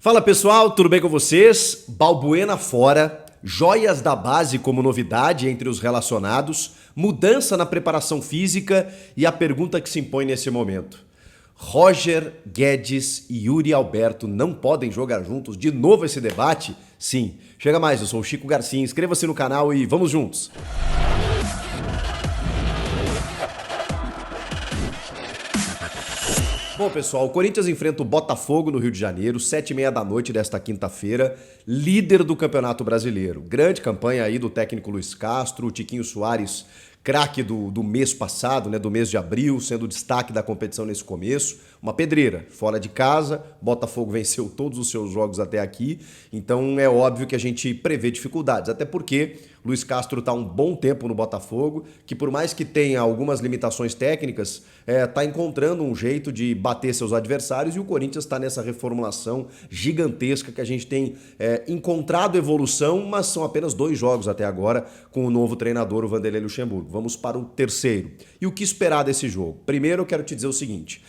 Fala pessoal, tudo bem com vocês? Balbuena fora, joias da base como novidade entre os relacionados, mudança na preparação física e a pergunta que se impõe nesse momento. Roger Guedes e Yuri Alberto não podem jogar juntos? De novo esse debate? Sim. Chega mais, eu sou o Chico Garcia, inscreva-se no canal e vamos juntos! Bom, pessoal, o Corinthians enfrenta o Botafogo no Rio de Janeiro, 7h30 da noite desta quinta-feira, líder do Campeonato Brasileiro. Grande campanha aí do técnico Luiz Castro, o Tiquinho Soares, craque do mês passado, né, do mês de abril, sendo o destaque da competição nesse começo. Uma pedreira, fora de casa, Botafogo venceu todos os seus jogos até aqui, então é óbvio que a gente prevê dificuldades, até porque Luiz Castro está há um bom tempo no Botafogo, que por mais que tenha algumas limitações técnicas, está encontrando um jeito de bater seus adversários e o Corinthians está nessa reformulação gigantesca que a gente tem encontrado evolução, mas são apenas 2 jogos até agora com o novo treinador, o Vanderlei Luxemburgo. Vamos para o terceiro. E o que esperar desse jogo? Primeiro eu quero te dizer o seguinte,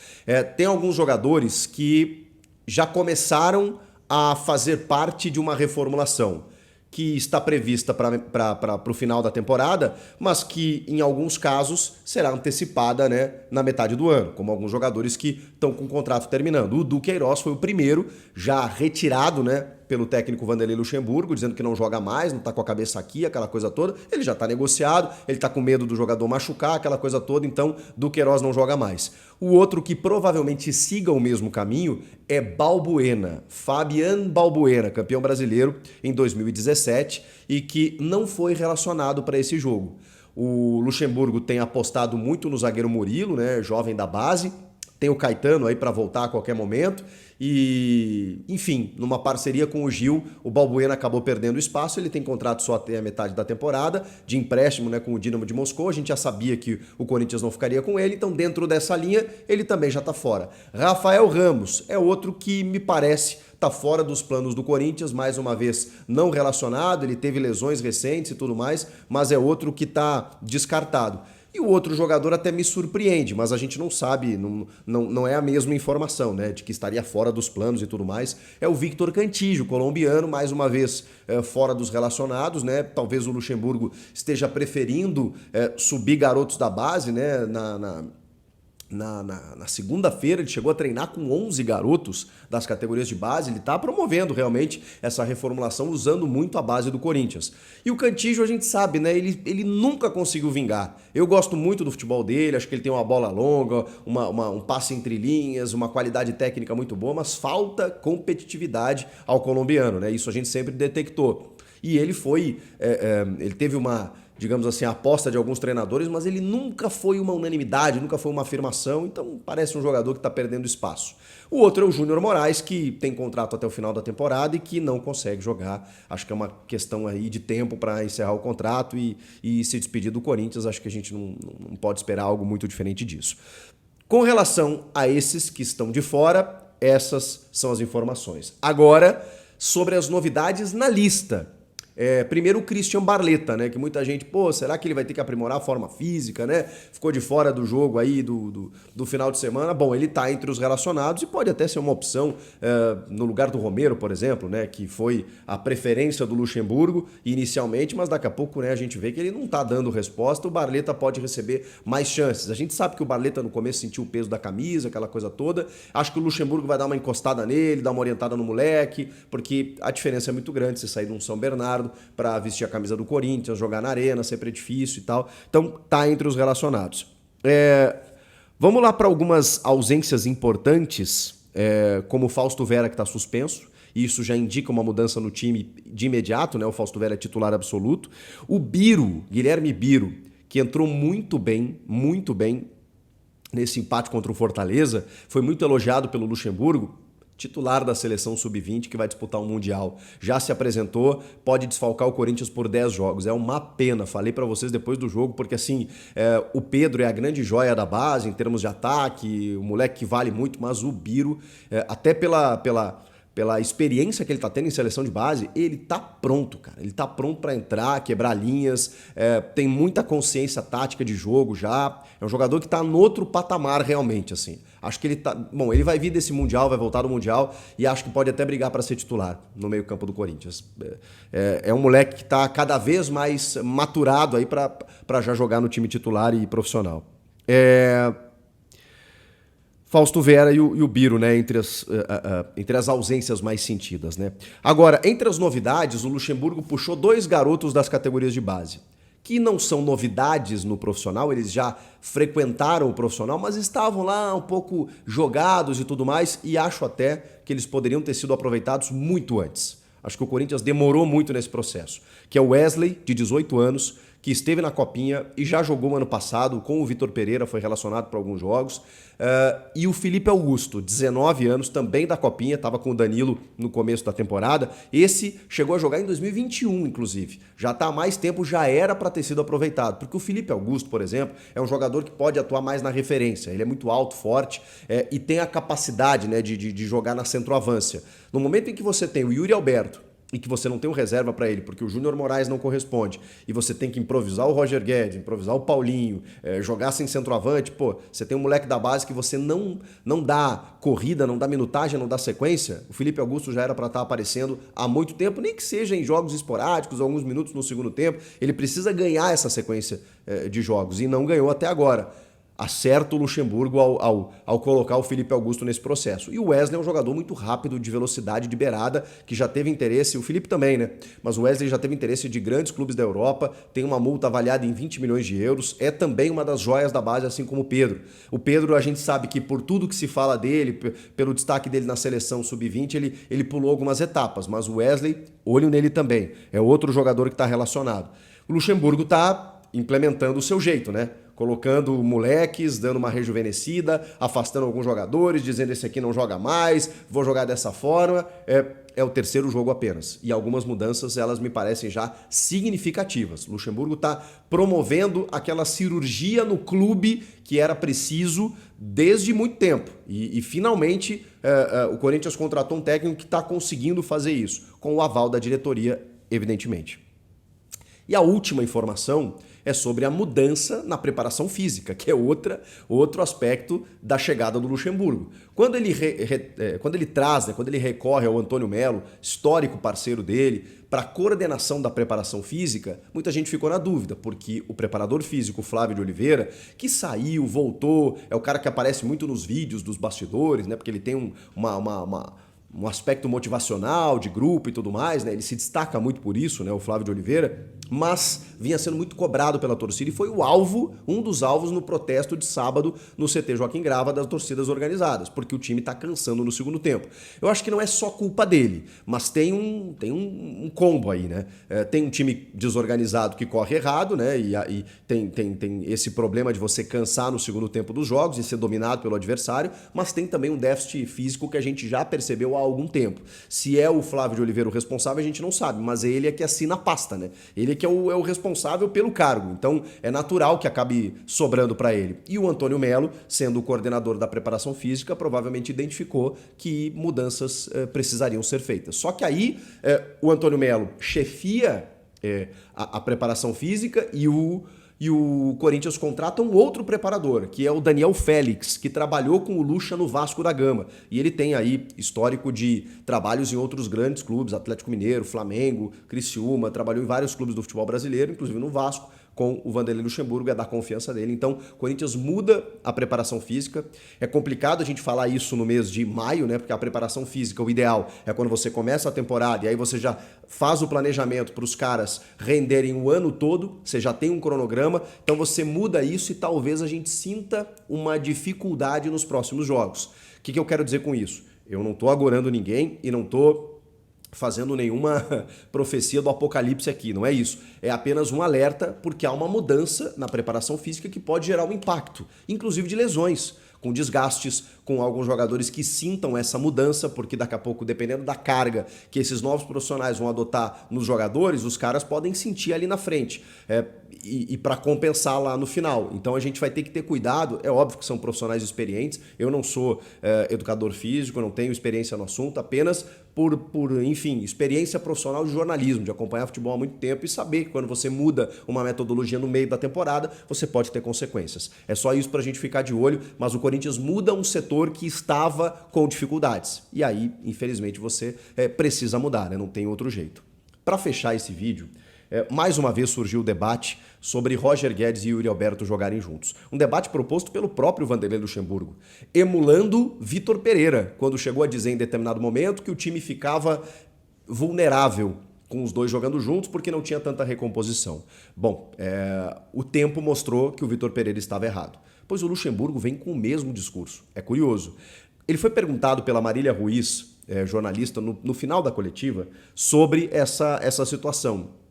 tem alguns jogadores que já começaram a fazer parte de uma reformulação que está prevista para o final da temporada, mas que em alguns casos será antecipada, né, na metade do ano, como alguns jogadores que estão com o contrato terminando. O Duqueiroz foi o primeiro, já retirado, né, pelo técnico Vanderlei Luxemburgo, dizendo que não joga mais, não está com a cabeça aqui, aquela coisa toda. Ele já está negociado, ele está com medo do jogador machucar, aquela coisa toda, então Duqueiroz não joga mais. O outro que provavelmente siga o mesmo caminho é Balbuena, Fabian Balbuena, campeão brasileiro em 2017 e que não foi relacionado para esse jogo. O Luxemburgo tem apostado muito no zagueiro Murilo, né, jovem da base, tem o Caetano aí para voltar a qualquer momento e, enfim, numa parceria com o Gil, o Balbuena acabou perdendo espaço, ele tem contrato só até a metade da temporada, de empréstimo, né, com o Dinamo de Moscou, a gente já sabia que o Corinthians não ficaria com ele, então dentro dessa linha ele também já está fora. Rafael Ramos é outro que me parece está fora dos planos do Corinthians, mais uma vez não relacionado, ele teve lesões recentes e tudo mais, mas é outro que está descartado. E o outro jogador até me surpreende, mas a gente não sabe, não é a mesma informação, né, de que estaria fora dos planos e tudo mais. É o Victor Cantillo, colombiano, mais uma vez fora dos relacionados, né? Talvez o Luxemburgo esteja preferindo subir garotos da base, né, na segunda-feira ele chegou a treinar com 11 garotos das categorias de base, ele está promovendo realmente essa reformulação usando muito a base do Corinthians. E o Cantillo a gente sabe, né, ele nunca conseguiu vingar. Eu gosto muito do futebol dele, acho que ele tem uma bola longa, um passe entre linhas, uma qualidade técnica muito boa, mas falta competitividade ao colombiano, né? Isso a gente sempre detectou. E ele ele teve digamos assim, a aposta de alguns treinadores, mas ele nunca foi uma unanimidade, nunca foi uma afirmação, então parece um jogador que está perdendo espaço. O outro é o Júnior Moraes, que tem contrato até o final da temporada e que não consegue jogar. Acho que é uma questão aí de tempo para encerrar o contrato e se despedir do Corinthians. Acho que a gente não pode esperar algo muito diferente disso. Com relação a esses que estão de fora, essas são as informações. Agora, sobre as novidades na lista. Primeiro o Christian Barletta, né? Que muita gente, será que ele vai ter que aprimorar a forma física, né? Ficou de fora do jogo aí do final de semana. Bom, ele tá entre os relacionados e pode até ser uma opção no lugar do Romero, por exemplo, né? Que foi a preferência do Luxemburgo inicialmente, mas daqui a pouco, né, a gente vê que ele não tá dando resposta, o Barletta pode receber mais chances. A gente sabe que o Barletta no começo sentiu o peso da camisa, aquela coisa toda. Acho que o Luxemburgo vai dar uma encostada nele, dar uma orientada no moleque, porque a diferença é muito grande se sair de um São Bernardo para vestir a camisa do Corinthians, jogar na arena, sempre é difícil e tal. Então tá entre os relacionados. Vamos lá para algumas ausências importantes, como o Fausto Vera, que está suspenso. Isso já indica uma mudança no time de imediato, né? O Fausto Vera é titular absoluto. O Biro, Guilherme Biro, que entrou muito bem nesse empate contra o Fortaleza, foi muito elogiado pelo Luxemburgo, titular da seleção sub-20 que vai disputar o Mundial. Já se apresentou, pode desfalcar o Corinthians por 10 jogos. É uma pena, falei para vocês depois do jogo, porque assim, o Pedro é a grande joia da base em termos de ataque, o moleque que vale muito, mas o Biro, até pela pela experiência que ele está tendo em seleção de base, ele tá pronto, cara. Ele tá pronto para entrar, quebrar linhas, tem muita consciência tática de jogo já. É um jogador que tá no outro patamar realmente, assim. Acho que ele tá... Bom, ele vai vir desse Mundial, vai voltar do Mundial e acho que pode até brigar para ser titular no meio-campo do Corinthians. É um moleque que tá cada vez mais maturado aí para já jogar no time titular e profissional. Fausto Vera e o Biro, né, entre as ausências mais sentidas, né? Agora, entre as novidades, o Luxemburgo puxou 2 garotos das categorias de base, que não são novidades no profissional, eles já frequentaram o profissional, mas estavam lá um pouco jogados e tudo mais, e acho até que eles poderiam ter sido aproveitados muito antes. Acho que o Corinthians demorou muito nesse processo, que é o Wesley, de 18 anos, que esteve na Copinha e já jogou ano passado com o Vitor Pereira, foi relacionado para alguns jogos. E o Felipe Augusto, 19 anos, também da Copinha, estava com o Danilo no começo da temporada. Esse chegou a jogar em 2021, inclusive. Já está há mais tempo, já era para ter sido aproveitado. Porque o Felipe Augusto, por exemplo, é um jogador que pode atuar mais na referência. Ele é muito alto, forte e tem a capacidade, né, de jogar na centroavância. No momento em que você tem o Yuri Alberto, e que você não tem um reserva para ele, porque o Júnior Moraes não corresponde, e você tem que improvisar o Roger Guedes, improvisar o Paulinho, jogar sem centroavante, pô, você tem um moleque da base que você não dá corrida, não dá minutagem, não dá sequência. O Felipe Augusto já era para estar aparecendo há muito tempo, nem que seja em jogos esporádicos, alguns minutos no segundo tempo, ele precisa ganhar essa sequência de jogos, e não ganhou até agora. Acerta o Luxemburgo ao colocar o Felipe Augusto nesse processo. E o Wesley é um jogador muito rápido, de velocidade, de beirada, que já teve interesse, o Felipe também, né? Mas o Wesley já teve interesse de grandes clubes da Europa, tem uma multa avaliada em 20 milhões de euros, é também uma das joias da base, assim como o Pedro. O Pedro, a gente sabe que por tudo que se fala dele, pelo destaque dele na seleção sub-20, ele pulou algumas etapas, mas o Wesley, olho nele também, é outro jogador que está relacionado. O Luxemburgo está implementando o seu jeito, né? Colocando moleques, dando uma rejuvenescida, afastando alguns jogadores, dizendo esse aqui não joga mais, vou jogar dessa forma. É o terceiro jogo apenas. E algumas mudanças, elas me parecem já significativas. Luxemburgo está promovendo aquela cirurgia no clube que era preciso desde muito tempo. E finalmente, o Corinthians contratou um técnico que está conseguindo fazer isso, com o aval da diretoria, evidentemente. E a última informação é sobre a mudança na preparação física, que é outro aspecto da chegada do Luxemburgo. Quando ele recorre ao Antônio Melo, histórico parceiro dele, para a coordenação da preparação física, muita gente ficou na dúvida, porque o preparador físico Flávio de Oliveira, que saiu, voltou, é o cara que aparece muito nos vídeos dos bastidores, né? Porque ele tem um aspecto motivacional, de grupo e tudo mais, né? Ele se destaca muito por isso, né? O Flávio de Oliveira, mas vinha sendo muito cobrado pela torcida e foi um dos alvos no protesto de sábado no CT Joaquim Grava das torcidas organizadas, porque o time está cansando no segundo tempo. Eu acho que não é só culpa dele, mas tem um combo aí, né? Tem um time desorganizado que corre errado, né? E tem esse problema de você cansar no segundo tempo dos jogos e ser dominado pelo adversário, mas tem também um déficit físico que a gente já percebeu há algum tempo. Se é o Flávio de Oliveira o responsável, a gente não sabe, mas ele é que assina a pasta, né? Ele é que é o responsável pelo cargo, então é natural que acabe sobrando para ele. E o Antônio Melo, sendo o coordenador da preparação física, provavelmente identificou que mudanças precisariam ser feitas. Só que aí o Antônio Melo chefia a preparação física e o Corinthians contrata um outro preparador, que é o Daniel Félix, que trabalhou com o Lucha no Vasco da Gama. E ele tem aí histórico de trabalhos em outros grandes clubes, Atlético Mineiro, Flamengo, Criciúma, trabalhou em vários clubes do futebol brasileiro, inclusive no Vasco, com o Vanderlei Luxemburgo, é da confiança dele. Então, o Corinthians muda a preparação física. É complicado a gente falar isso no mês de maio, né? Porque a preparação física, o ideal é quando você começa a temporada e aí você já faz o planejamento para os caras renderem o ano todo, você já tem um cronograma, então você muda isso e talvez a gente sinta uma dificuldade nos próximos jogos. O que eu quero dizer com isso? Eu não estou agorando ninguém e não estou fazendo nenhuma profecia do apocalipse aqui, não é isso. É apenas um alerta porque há uma mudança na preparação física que pode gerar um impacto, inclusive de lesões, com desgastes, com alguns jogadores que sintam essa mudança, porque daqui a pouco, dependendo da carga que esses novos profissionais vão adotar nos jogadores, os caras podem sentir ali na frente. E para compensar lá no final. Então a gente vai ter que ter cuidado. É óbvio que são profissionais experientes. Eu não sou educador físico, não tenho experiência no assunto, apenas enfim, experiência profissional de jornalismo, de acompanhar futebol há muito tempo e saber que quando você muda uma metodologia no meio da temporada, você pode ter consequências. É só isso pra gente ficar de olho, mas o Corinthians muda um setor que estava com dificuldades. E aí, infelizmente, você precisa mudar, né? Não tem outro jeito. Para fechar esse vídeo, mais uma vez surgiu o debate sobre Roger Guedes e Yuri Alberto jogarem juntos. Um debate proposto pelo próprio Vanderlei Luxemburgo, emulando Vitor Pereira, quando chegou a dizer em determinado momento que o time ficava vulnerável com os dois jogando juntos porque não tinha tanta recomposição. Bom, o tempo mostrou que o Vitor Pereira estava errado, pois o Luxemburgo vem com o mesmo discurso. É curioso. Ele foi perguntado pela Marília Ruiz, jornalista, no final da coletiva, sobre essa situação.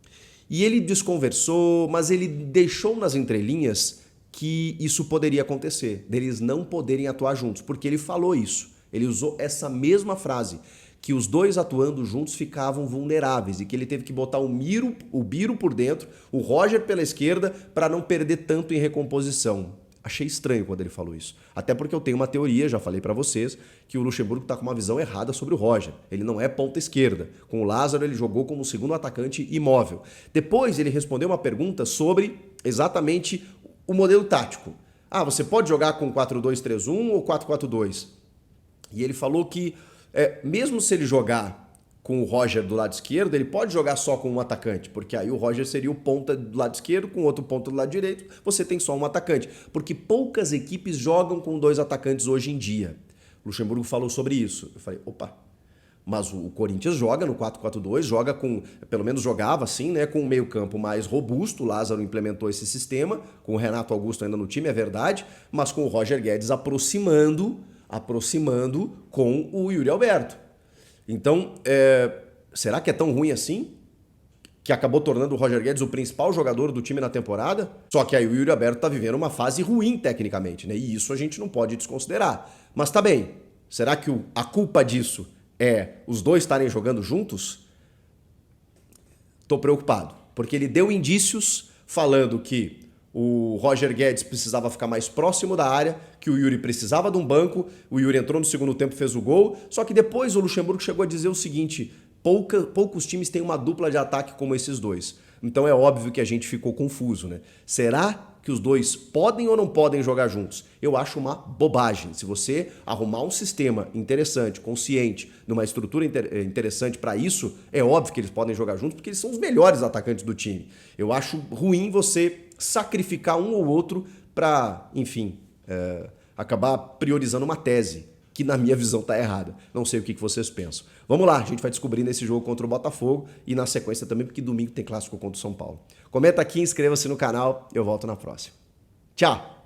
E ele desconversou, mas ele deixou nas entrelinhas que isso poderia acontecer, deles não poderem atuar juntos, porque ele falou isso. Ele usou essa mesma frase, que os dois atuando juntos ficavam vulneráveis e que ele teve que botar o Biro por dentro, o Roger pela esquerda, para não perder tanto em recomposição. Achei estranho quando ele falou isso. Até porque eu tenho uma teoria, já falei pra vocês, que o Luxemburgo tá com uma visão errada sobre o Roger. Ele não é ponta esquerda. Com o Lázaro ele jogou como segundo atacante imóvel. Depois ele respondeu uma pergunta sobre exatamente o modelo tático. Ah, você pode jogar com 4-2-3-1 ou 4-4-2? E ele falou que mesmo se ele jogar com o Roger do lado esquerdo, ele pode jogar só com um atacante, porque aí o Roger seria o ponta do lado esquerdo, com outro ponta do lado direito, você tem só um atacante. Porque poucas equipes jogam com dois atacantes hoje em dia. O Luxemburgo falou sobre isso. Eu falei, opa, mas o Corinthians joga no 4-4-2, joga com, pelo menos jogava assim, né, com um meio campo mais robusto. O Lázaro implementou esse sistema, com o Renato Augusto ainda no time, é verdade, mas com o Roger Guedes aproximando com o Yuri Alberto. Então, será que é tão ruim assim? Que acabou tornando o Roger Guedes o principal jogador do time na temporada? Só que aí o Yuri Alberto tá vivendo uma fase ruim tecnicamente, né? E isso a gente não pode desconsiderar. Mas tá bem, será que a culpa disso é os dois estarem jogando juntos? Tô preocupado, porque ele deu indícios falando que o Roger Guedes precisava ficar mais próximo da área, que o Yuri precisava de um banco, o Yuri entrou no segundo tempo e fez o gol, só que depois o Luxemburgo chegou a dizer o seguinte, poucos times têm uma dupla de ataque como esses dois. Então é óbvio que a gente ficou confuso, né? Será que os dois podem ou não podem jogar juntos? Eu acho uma bobagem. Se você arrumar um sistema interessante, consciente, numa estrutura interessante para isso, é óbvio que eles podem jogar juntos, porque eles são os melhores atacantes do time. Eu acho ruim você sacrificar um ou outro para, enfim, acabar priorizando uma tese que na minha visão tá errada. Não sei o que vocês pensam. Vamos lá, a gente vai descobrir nesse jogo contra o Botafogo e na sequência também, porque domingo tem clássico contra o São Paulo. Comenta aqui, inscreva-se no canal, eu volto na próxima. Tchau!